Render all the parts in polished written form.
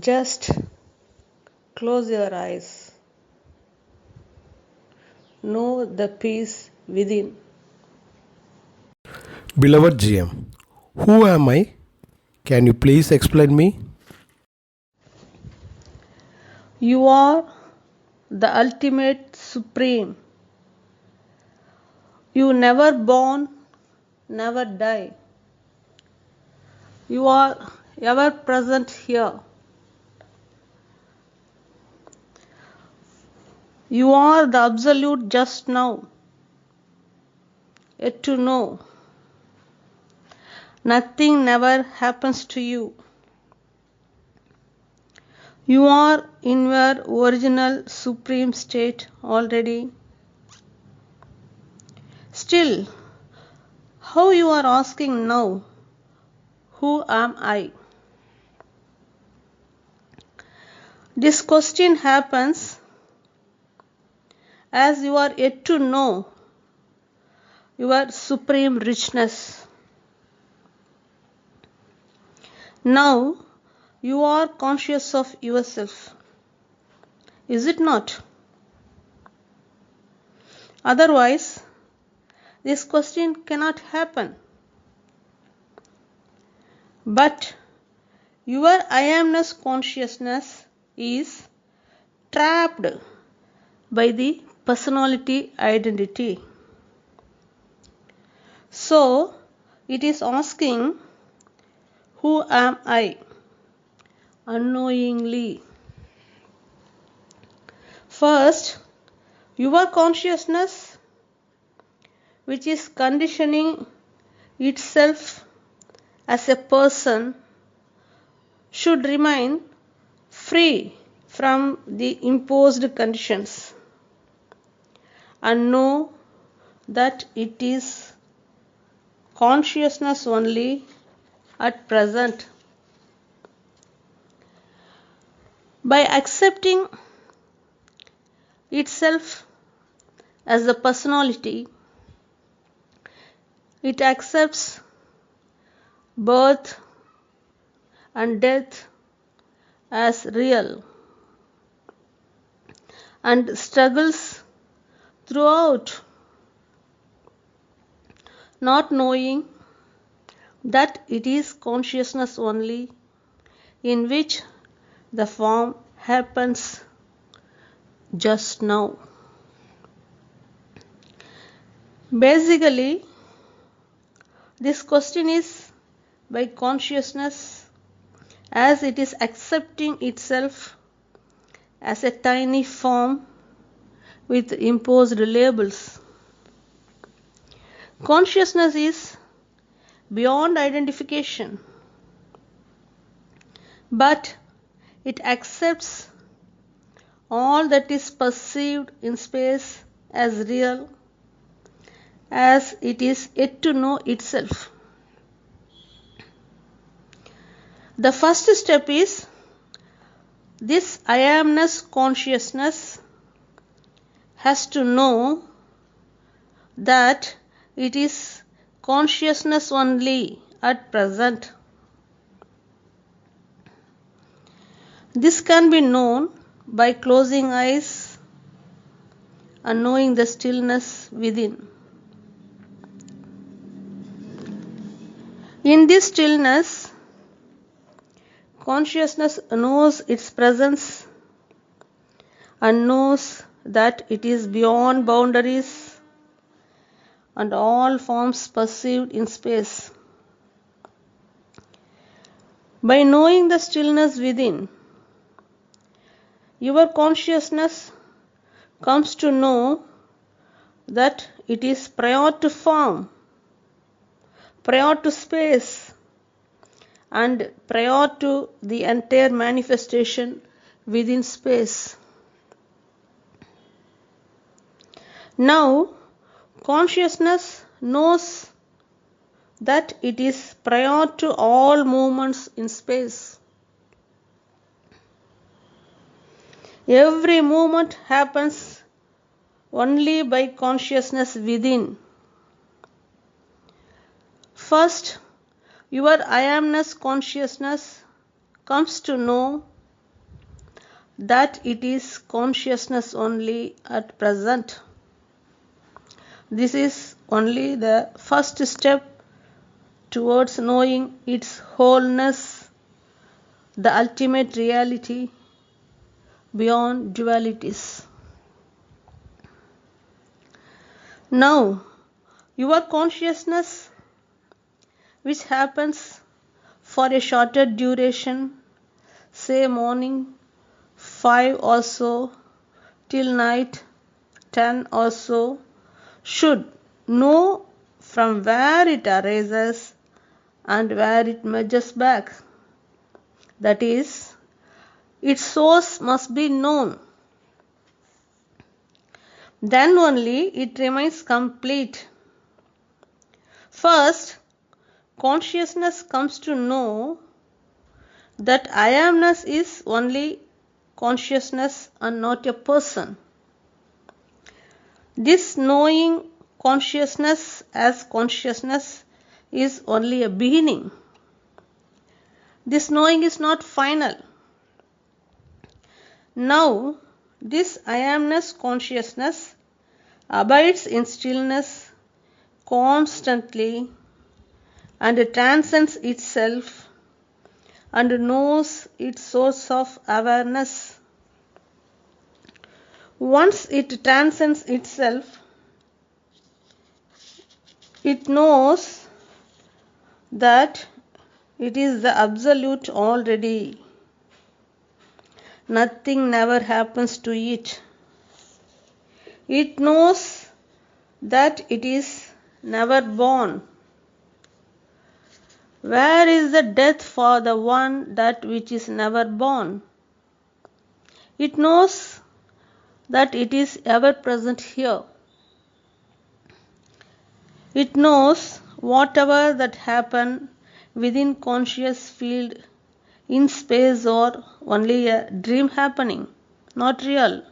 Just close your eyes. Know the peace within. Beloved GM, who am I? Can you please explain me? You are the ultimate supreme. You never born, never die. You are ever present here. You are the absolute just now. Yet to know. Nothing never happens to you. You are in your original supreme state already. Still, how you are asking now, who am I? This question happens as you are yet to know your supreme richness. Now you are conscious of yourself. Is it not? Otherwise, this question cannot happen. But your I amness consciousness is trapped by the personality identity. So, it is asking, who am I? Unknowingly. First, your consciousness, which is conditioning itself as a person, should remain free from the imposed conditions and know that it is consciousness only at present. By accepting itself as the personality, it accepts birth and death as real and struggles throughout, not knowing that it is consciousness only in which the form happens just now. Basically, this question is by consciousness as it is accepting itself as a tiny form with imposed labels. Consciousness is beyond identification, but it accepts all that is perceived in space as real, as it is yet to know itself. The first step is this I amness consciousness has to know that it is consciousness only at present. This can be known by closing eyes and knowing the stillness within. In this stillness, consciousness knows its presence and knows that it is beyond boundaries and all forms perceived in space. By knowing the stillness within, your consciousness comes to know that it is prior to form, prior to space, and prior to the entire manifestation within space. Now, consciousness knows that it is prior to all movements in space. Every movement happens only by consciousness within. First, your I amness consciousness comes to know that it is consciousness only at present. This is only the first step towards knowing its wholeness, the ultimate reality beyond dualities. Now, your consciousness, which happens for a shorter duration, say morning 5 or so till night 10 or so, should know from where it arises and where it merges back. That is, its source must be known. Then only it remains complete. First, consciousness comes to know that I amness is only consciousness and not a person. This knowing consciousness as consciousness is only a beginning. This knowing is not final. Now, this I amness consciousness abides in stillness constantly and transcends itself and knows its source of awareness. Once it transcends itself, it knows that it is the absolute already. Nothing never happens to it. It knows that it is never born. Where is the death for the one that which is never born? It knows that it is ever present here. It knows whatever that happen within conscious field in space or only a dream happening, not real.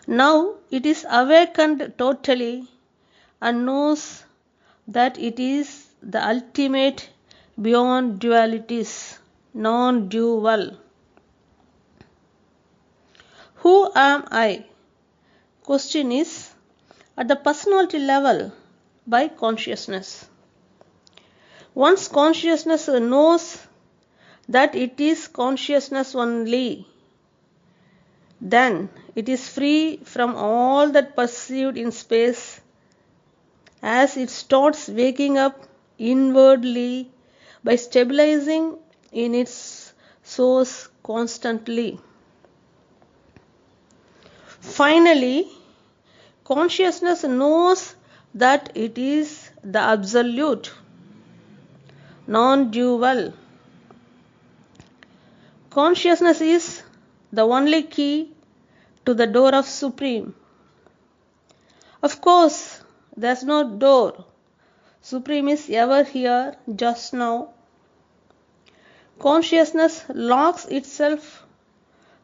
Now it is awakened totally and knows that it is the ultimate beyond dualities, non-dual. Who am I? Question is at the personality level by consciousness. Once consciousness knows that it is consciousness only, then it is free from all that perceived in space as it starts waking up inwardly by stabilizing in its source constantly. Finally, consciousness knows that it is the absolute, non-dual. Consciousness is the only key to the door of Supreme. Of course, there's no door. Supreme is ever here, just now. Consciousness locks itself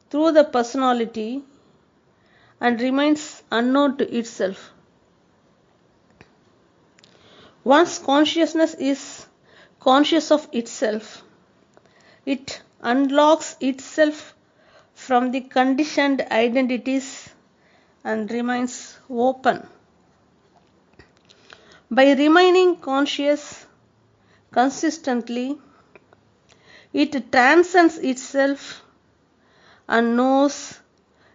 through the personality and remains unknown to itself. Once consciousness is conscious of itself, it unlocks itself from the conditioned identities and remains open. By remaining conscious consistently, it transcends itself and knows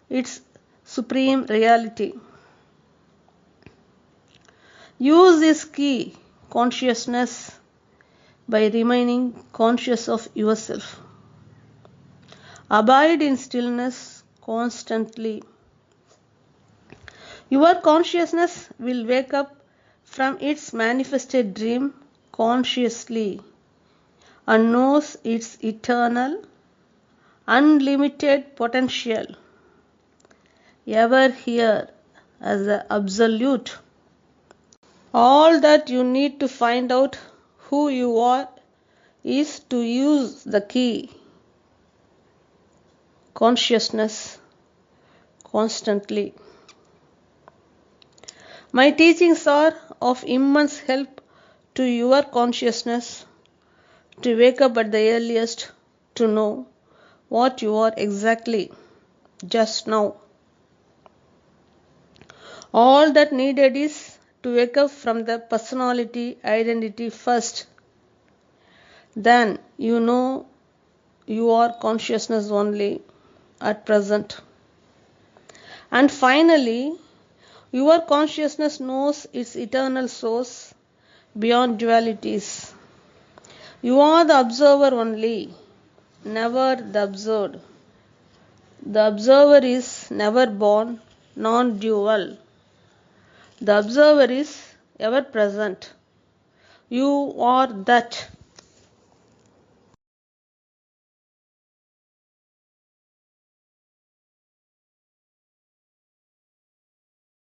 its supreme reality. Use this key, consciousness, by remaining conscious of yourself. Abide in stillness constantly. Your consciousness will wake up from its manifested dream consciously and knows its eternal, unlimited potential, ever here as the absolute. All that you need to find out who you are is to use the key, consciousness, constantly. My teachings are of immense help to your consciousness to wake up at the earliest, to know what you are exactly just now. All that needed is to wake up from the personality identity first. Then you know you are consciousness only at present. And finally, your consciousness knows its eternal source beyond dualities. You are the observer only, never the observed. The observer is never born, non dual. The observer is ever present. You are that